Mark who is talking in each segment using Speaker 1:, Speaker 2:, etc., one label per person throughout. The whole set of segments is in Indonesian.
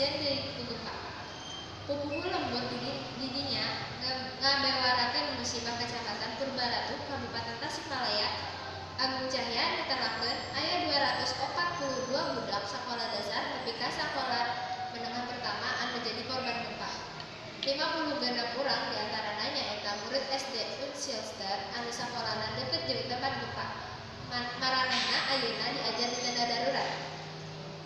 Speaker 1: sian deui ku gempa. Pupuhu lembur didinya ngabewarakeun musibah Kecamatan Purbalatu, Kabupaten Tasikmalaya. Agung Cahya netelakeun aya 242 budak sakola dasar nepi ka sakola menengah pertama anu jadi korban gempa. 56 urang diantarana nyaeta murid SD Unsilster anu sakolana deukeut jeung tempat gempa. Maranehna ayeuna diajar di tenda darurat.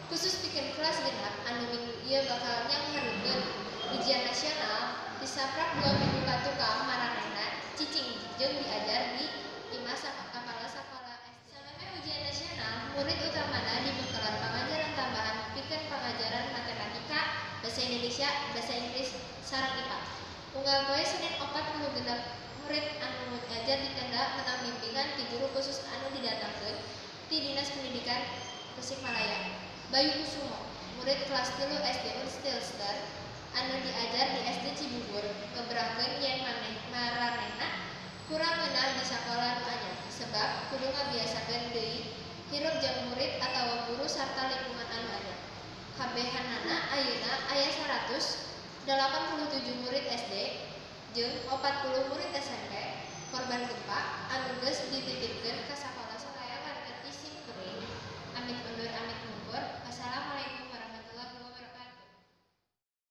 Speaker 1: Khusus pikeun kelas genep anu minggu ieu bakal nyanghareukeun ujian nasional disaprak 2 minggu katukang maranehna cicing jeung diajar di imah kepala sakola SD. Samemeh ujian nasional, murid utamana dibekalan pangajaran tambahan pikeun pangajaran matematika, bahasa Indonesia, bahasa Inggris, sareng IPA. Unggal poe Senin 46 murid anu ngajar di tenda menang bimbingan ti guru khusus anu didatangkeun ti Dinas Pendidikan Tasikmalaya. Bayu Kusumo, murid kelas 3 SD Unstilster anu diajar di SD Cibubur, ngebrakeun yen maranehna kurang ngeunah di sakola nu anyar, sebab kudu ngabiasakeun deui hirup jeung murid atawa guru sarta lingkungan anu anyar. Kabehanana ayeuna aya 187 murid SD jeung 40 murid SMP korban gempa anu geus dititipkeun